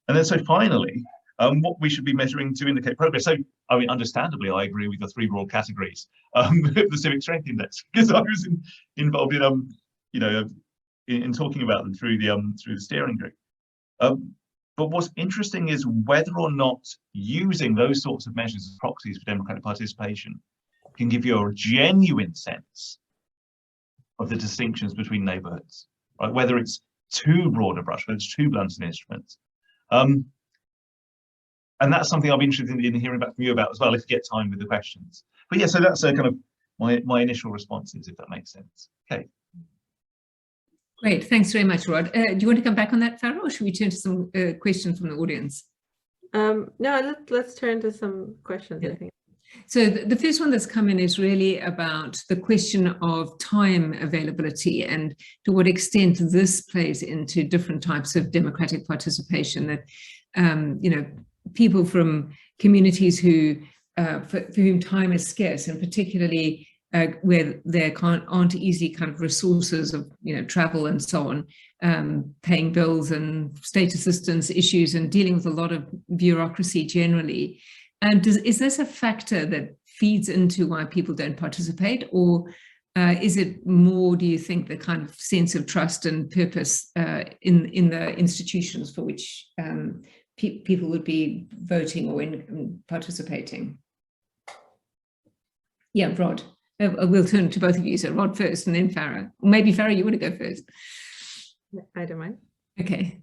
And then so finally, what we should be measuring to indicate progress. So, I mean, understandably, I agree with the three broad categories of the Civic Strength Index, because I was involved in, in talking about them through the steering group. But what's interesting is whether or not using those sorts of measures as proxies for democratic participation can give you a genuine sense of the distinctions between neighbourhoods, right? Whether it's too broad a brush, whether it's too blunt an instrument. And that's something I'll be interested in hearing back from you about as well, if you get time with the questions. But yeah, so that's kind of my initial responses, if that makes sense. Okay. Great, thanks very much, Rod. Do you want to come back on that, Farah, or should we turn to some questions from the audience? No, let's turn to some questions, yeah. I think. So the first one that's come in is really about the question of time availability and to what extent this plays into different types of democratic participation, that, people from communities who, for whom time is scarce, and particularly where there aren't easy kind of resources of, travel and so on, paying bills and state assistance issues and dealing with a lot of bureaucracy generally. Is this a factor that feeds into why people don't participate, or is it more, do you think, the kind of sense of trust and purpose in the institutions for which people would be voting or in participating? Yeah, Rod. We'll turn to both of you. So Rod first and then Farah. Or maybe Farah, you want to go first? I don't mind. Okay.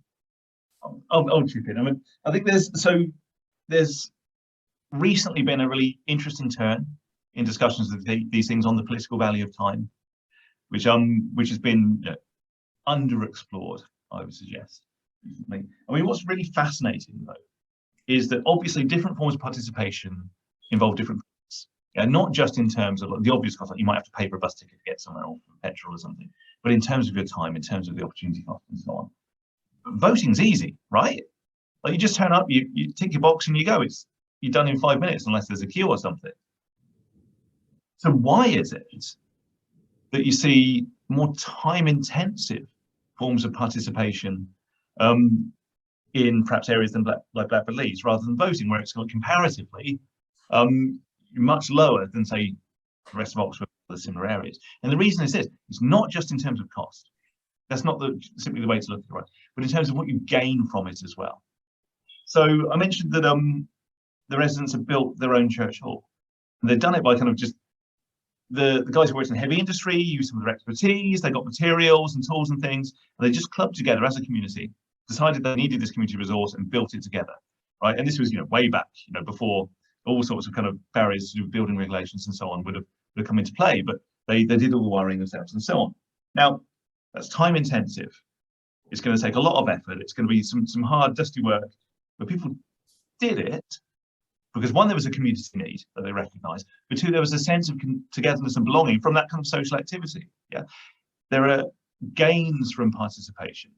I'll chip in. I mean, I think there's recently been a really interesting turn in discussions of these things on the political value of time, which has been underexplored, I would suggest. I mean, what's really fascinating though is that obviously different forms of participation involve different costs. Not just in terms of the obvious costs, like you might have to pay for a bus ticket to get somewhere, or petrol or something, but in terms of your time, in terms of the opportunity cost and so on. But voting's easy, right? Like you just turn up, you tick your box and you go. You're done in 5 minutes unless there's a queue or something. So why is it that you see more time-intensive forms of participation in perhaps areas than like Blackbird Leys, rather than voting, where it's got comparatively much lower than, say, the rest of Oxford or the similar areas? And the reason is this: it's not just in terms of cost. That's not simply the way to look at it, right? But in terms of what you gain from it as well. So I mentioned that the residents have built their own church hall, and they've done it by kind of just the guys who worked in heavy industry use some of their expertise. They got materials and tools and things, and they just clubbed together as a community, decided they needed this community resource and built it together, right? And this was way back, before all sorts of kind of barriers to building regulations and so on would have come into play. But they did all the wiring themselves and so on. Now that's time intensive. It's going to take a lot of effort. It's going to be some hard, dusty work, but people did it because, one, there was a community need that they recognised, but two, there was a sense of togetherness and belonging from that kind of social activity. Yeah, there are gains from participation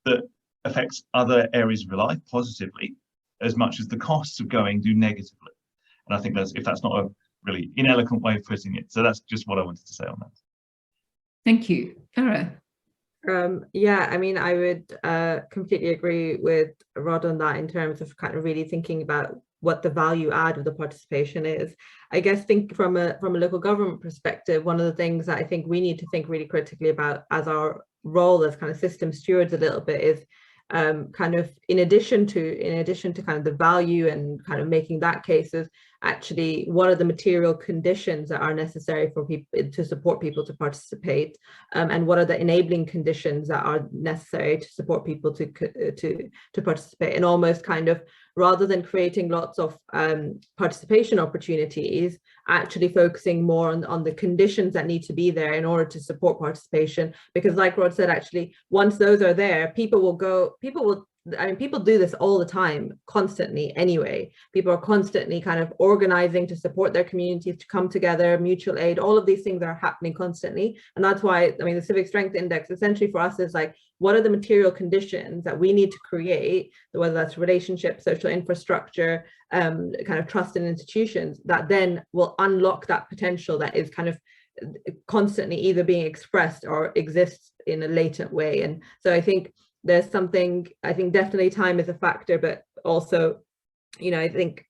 that affects other areas of your life positively as much as the costs of going do negatively. And I think if that's not a really ineloquent way of putting it. So that's just what I wanted to say on that. Thank you. Farah. Yeah, I mean, I would completely agree with Rod on that in terms of kind of really thinking about what the value add of the participation is. I guess think from a local government perspective, one of the things that I think we need to think really critically about as our role as kind of system stewards a little bit is kind of in addition to kind of the value and kind of making that cases, actually what are the material conditions that are necessary for people to support people to participate, and what are the enabling conditions that are necessary to support people to participate, and almost kind of rather than creating lots of participation opportunities, actually focusing more on the conditions that need to be there in order to support participation. Because like Rod said, actually, once those are there, people do this all the time, constantly anyway. People are constantly kind of organizing to support their communities, to come together, mutual aid, all of these things are happening constantly. And that's why, I mean, the Civic Strength Index essentially for us is like, what are the material conditions that we need to create, whether that's relationships, social infrastructure, kind of trust in institutions, that then will unlock that potential that is kind of constantly either being expressed or exists in a latent way. And so I think there's something, I think definitely time is a factor, but also, you know, I think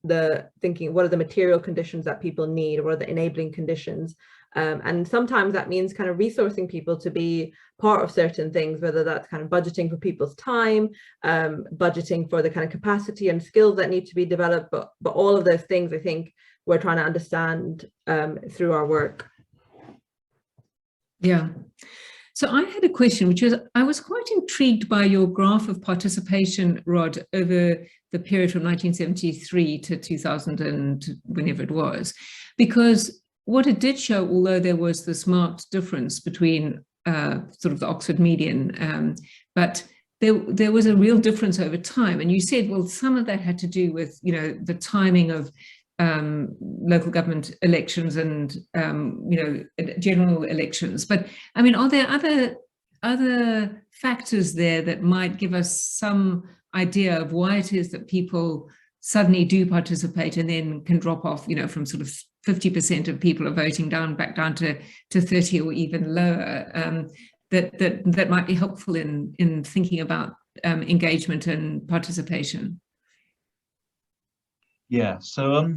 thinking what are the material conditions that people need, what are the enabling conditions, and sometimes that means kind of resourcing people to be part of certain things, whether that's kind of budgeting for people's time, budgeting for the kind of capacity and skills that need to be developed, but all of those things I think we're trying to understand through our work. Yeah. So I had a question, which was, I was quite intrigued by your graph of participation, Rod, over the period from 1973 to 2000 and whenever it was, because what it did show, although there was this marked difference between sort of the Oxford median, but there was a real difference over time. And you said, well, some of that had to do with, you know, the timing of local government elections and you know, general elections. But I mean, are there other factors there that might give us some idea of why it is that people suddenly do participate and then can drop off, you know, from sort of 50% of people are voting back down to 30 or even lower, that might be helpful in thinking about engagement and participation? Yeah, so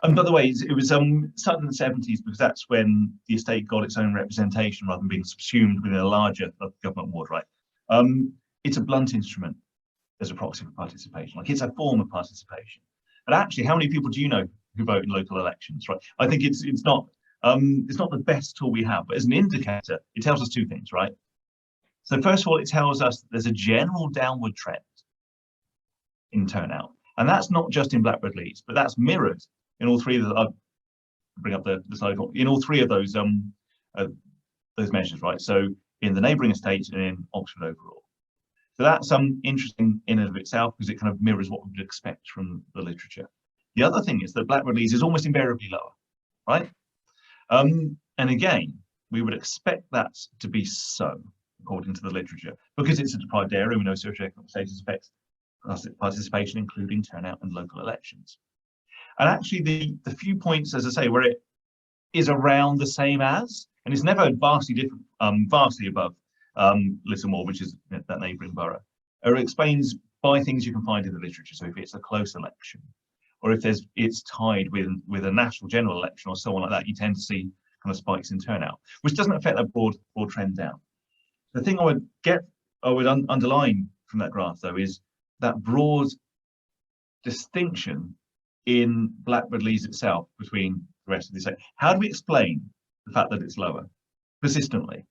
by the way, it was started in the 70s because that's when the estate got its own representation rather than being subsumed within a larger government ward, right? It's a blunt instrument as a proxy for participation, like it's a form of participation. And actually, how many people do you know who vote in local elections, right? I think it's not the best tool we have, but as an indicator, it tells us two things, right? So first of all, it tells us there's a general downward trend in turnout. And that's not just in Blackbird Leys, but that's mirrored in all three of the, I'll bring up the slide, in all three of those measures, right? So in the neighbouring estates and in Oxford overall. So that's interesting in and of itself because it kind of mirrors what we would expect from the literature. The other thing is that Blackbird Leys is almost invariably lower, right? And again, we would expect that to be so, according to the literature, because it's a deprived area. We know socioeconomic status affects participation, including turnout in local elections. And actually the few points, as I say, where it is around the same as, and it's never vastly different, vastly above Littlemore, which is that neighbouring borough, or explains by things you can find in the literature. So if it's a close election, or if it's tied with a national general election or so on like that, you tend to see kind of spikes in turnout, which doesn't affect that broad trend down. The thing I would underline from that graph though is that broad distinction in Blackbird Leys itself between the rest of the state. How do we explain the fact that it's lower persistently?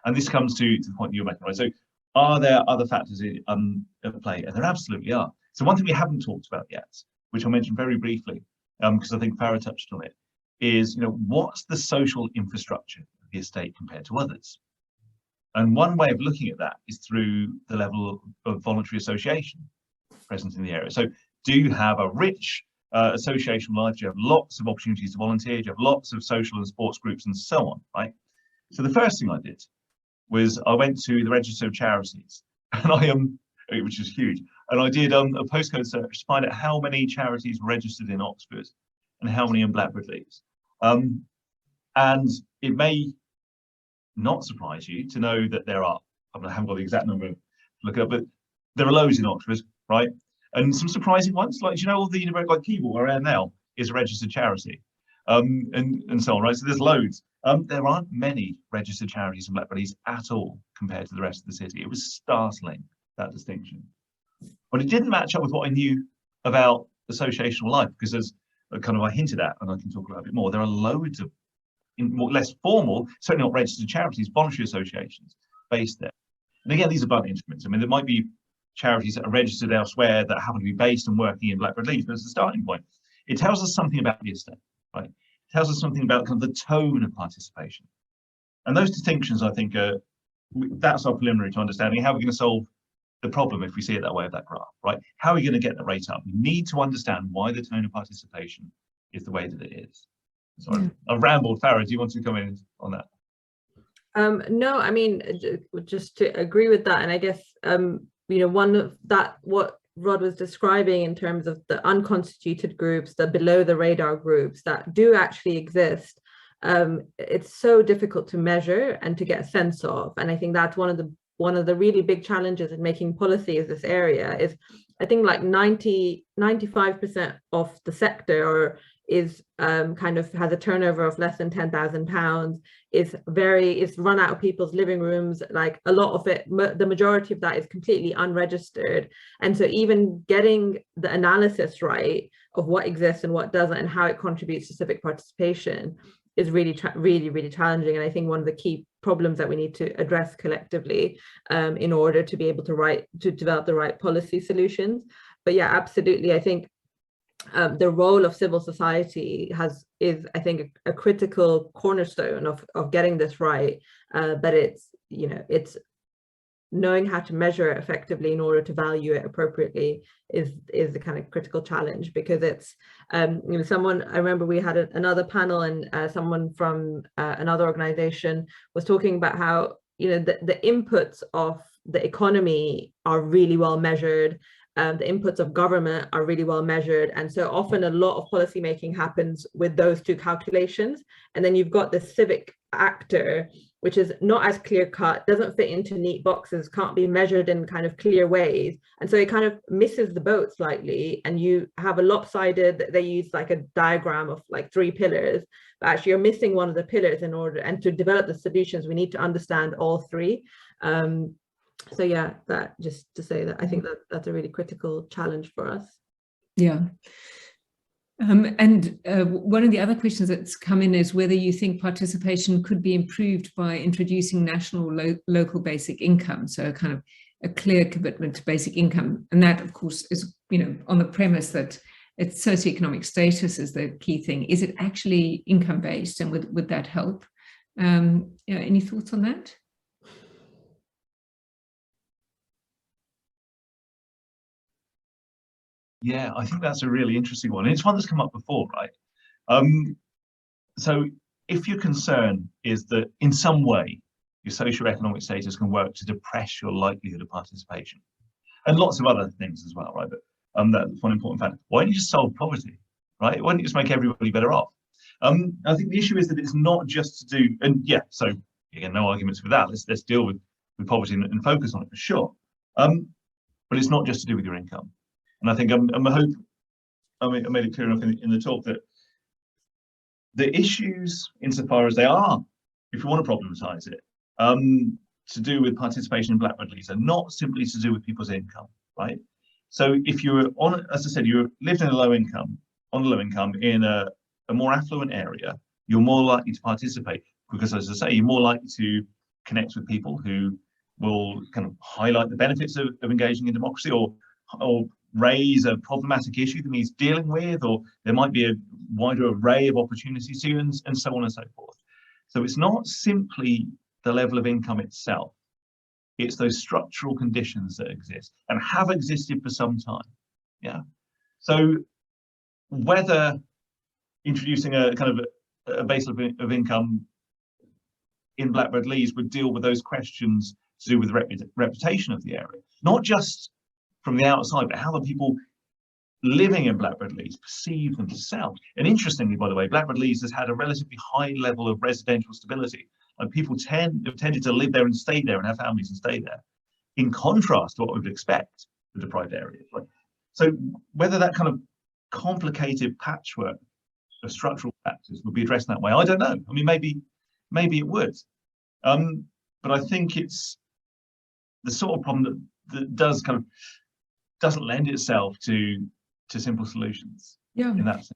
And this comes to the point that you're making, right? So are there other factors at play? And there absolutely are. So one thing we haven't talked about yet, which I'll mention very briefly, because I think Farah touched on it, is, you know, what's the social infrastructure of the estate compared to others? And one way of looking at that is through the level of voluntary association present in the area. So do you have a rich association life? Do you have lots of opportunities to volunteer? Do you have lots of social and sports groups and so on, right? So the first thing I did was I went to the Register of Charities, and which is huge, and I did a postcode search to find out how many charities were registered in Oxford and how many in Blackbird Leys. And it may not surprise you to know that there are I haven't got the exact number to look up, but there are loads in Oxford, right? And some surprising ones, like, do you know, all the university, like Keyboard, where I am now, is a registered charity, and so on, right? So there's loads. There aren't many registered charities in Blackbird Leys at all compared to the rest of the city. It was startling, that distinction. But it didn't match up with what I knew about associational life, because as kind of I hinted at, and I can talk about a bit more, there are loads of less formal, certainly not registered charities, voluntary associations based there. And again, these are blunt instruments. I mean, there might be charities that are registered elsewhere that happen to be based and working in Blackbird Leys, but as a starting point, it tells us something about the estate, right? It tells us something about kind of the tone of participation. And those distinctions, I think, that's our preliminary to understanding how we're going to solve the problem if we see it that way of that graph, right? How are we going to get the rate up? We need to understand why the tone of participation is the way that it is. Sorry, I've rambled. Farah, do you want to come in on that? No, I mean, just to agree with that, and I guess you know, one of that, what Rod was describing in terms of the unconstituted groups, the below the radar groups that do actually exist, it's so difficult to measure and to get a sense of. And I think that's one of the really big challenges in making policy in this area is, I think like 95% of the sector is kind of has a turnover of less than £10,000, is run out of people's living rooms. Like a lot of it, the majority of that is completely unregistered. And so even getting the analysis right of what exists and what doesn't and how it contributes to civic participation is really challenging. And I think one of the key problems that we need to address collectively in order to be able to develop the right policy solutions. But yeah, absolutely. I think the role of civil society is I think a critical cornerstone of getting this right. But it's, you know, it's knowing how to measure it effectively in order to value it appropriately is the kind of critical challenge, because it's you know, someone, I remember we had another panel, and someone from another organization was talking about how, you know, the inputs of the economy are really well measured. The inputs of government are really well measured. And so often a lot of policy making happens with those two calculations. And then you've got the civic actor, which is not as clear cut, doesn't fit into neat boxes, can't be measured in kind of clear ways. And so it kind of misses the boat slightly. And you have a lopsided, they use like a diagram of like 3 pillars, but actually you're missing one of the pillars in order, and to develop the solutions, we need to understand all 3. So yeah, that just to say that I think that's a really critical challenge for us. Yeah. And one of the other questions that's come in is whether you think participation could be improved by introducing national local basic income, so kind of a clear commitment to basic income. And that, of course, is, you know, on the premise that it's socioeconomic status is the key thing. Is it actually income based, and would that help? Yeah, any thoughts on that? Yeah, I think that's a really interesting one. And it's one that's come up before, right? So if your concern is that in some way your socioeconomic status can work to depress your likelihood of participation, and lots of other things as well, right? But that's one important factor. Why don't you just solve poverty, right? Why don't you just make everybody better off? I think the issue is that it's not just to do, and yeah, so again, no arguments with that. Let's deal with poverty and focus on it for sure. But it's not just to do with your income. And I think I made it clear enough in the talk that the issues, insofar as they are, if you want to problematize it, to do with participation in Blackbird Leys are not simply to do with people's income, right? So if you're on, as I said, you lived in a low income in a more affluent area, you're more likely to participate because, as I say, you're more likely to connect with people who will kind of highlight the benefits of engaging in democracy, or raise a problematic issue that needs dealing with, or there might be a wider array of opportunities to you, and so on and so forth. So it's not simply the level of income itself, it's those structural conditions that exist and have existed for some time. Yeah. So whether introducing a kind of a base of income in Blackbird Leys would deal with those questions to do with the reputation of the area, not just from the outside, but how the people living in Blackbird Leys perceive themselves. And interestingly, by the way, Blackbird Leys has had a relatively high level of residential stability. Like people have tended to live there and stay there and have families and stay there, in contrast to what we would expect for deprived areas. Like, so whether that kind of complicated patchwork of structural factors would be addressed that way, I don't know. I mean, maybe it would. But I think it's the sort of problem that doesn't lend itself to simple solutions. Yeah. In that sense.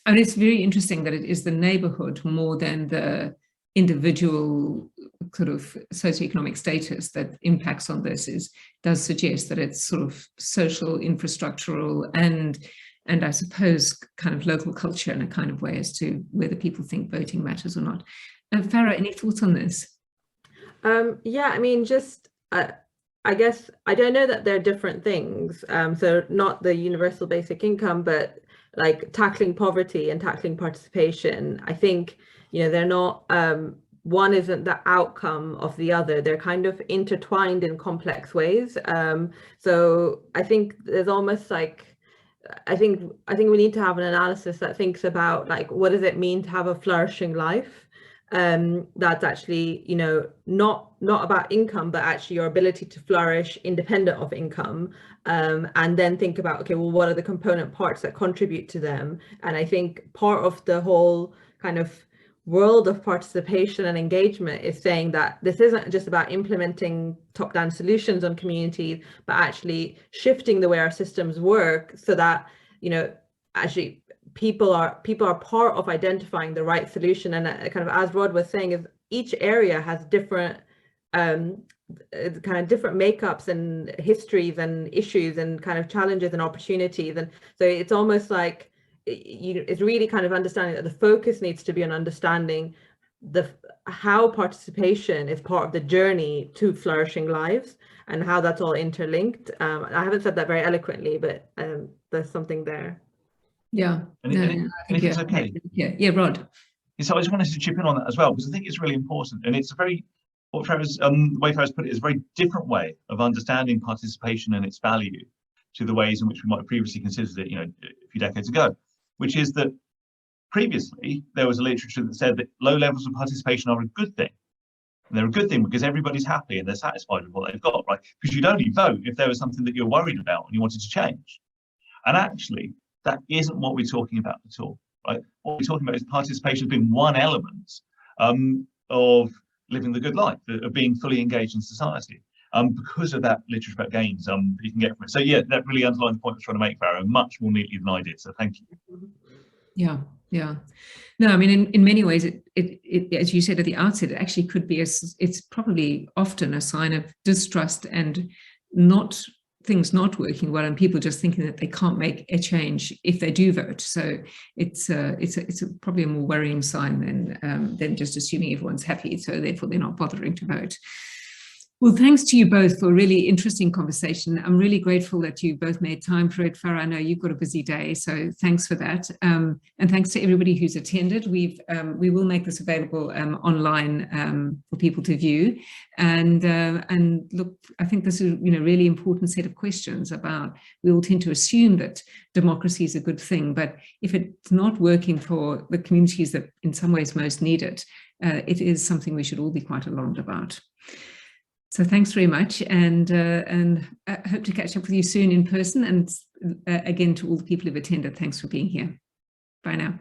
And it's very interesting that it is the neighborhood more than the individual sort of socioeconomic status that impacts on this. Does suggest that it's sort of social, infrastructural, and I suppose kind of local culture in a kind of way as to whether people think voting matters or not. Farah, any thoughts on this? Yeah, I mean, just I guess I don't know that they're different things. So not the universal basic income, but like tackling poverty and tackling participation. I think, you know, they're not, one isn't the outcome of the other. They're kind of intertwined in complex ways. So I think there's almost like, I think we need to have an analysis that thinks about like, what does it mean to have a flourishing life? That's actually, you know, not about income, but actually your ability to flourish independent of income, and then think about, okay, well, what are the component parts that contribute to them? And I think part of the whole kind of world of participation and engagement is saying that this isn't just about implementing top-down solutions on communities, but actually shifting the way our systems work so that, you know, actually people are part of identifying the right solution. And kind of, as Rod was saying, is each area has different kind of different makeups and histories and issues and kind of challenges and opportunities. And so it's almost like it's really kind of understanding that the focus needs to be on understanding how participation is part of the journey to flourishing lives and how that's all interlinked. I haven't said that very eloquently, but there's something there. Yeah. And if it's okay. Yeah, Rod. So I just wanted to chip in on that as well, because I think it's really important. And it's a very, what Farah's, the way Farah's put it, is a very different way of understanding participation and its value to the ways in which we might have previously considered it, you know, a few decades ago, which is that previously there was a literature that said that low levels of participation are a good thing. And they're a good thing because everybody's happy and they're satisfied with what they've got, right? Because you'd only vote if there was something that you're worried about and you wanted to change. And actually, that isn't what we're talking about at all, right? What we're talking about is participation being one element of living the good life, of being fully engaged in society, because of that literature about gains that you can get from it. So yeah, that really underlines the point I was trying to make, Farah, much more neatly than I did. So thank you. Yeah. No, I mean, in many ways, it as you said at the outset, it actually could be it's probably often a sign of distrust and things not working well, and people just thinking that they can't make a change if they do vote. So it's probably a more worrying sign than just assuming everyone's happy, so therefore they're not bothering to vote. Well, thanks to you both for a really interesting conversation. I'm really grateful that you both made time for it. Farah, I know you've got a busy day, so thanks for that. And thanks to everybody who's attended. We will make this available online for people to view. And look, I think this is a really important set of questions about, we all tend to assume that democracy is a good thing, but if it's not working for the communities that in some ways most need it, it is something we should all be quite alarmed about. So thanks very much, and I hope to catch up with you soon in person. And again, to all the people who've attended, thanks for being here. Bye now.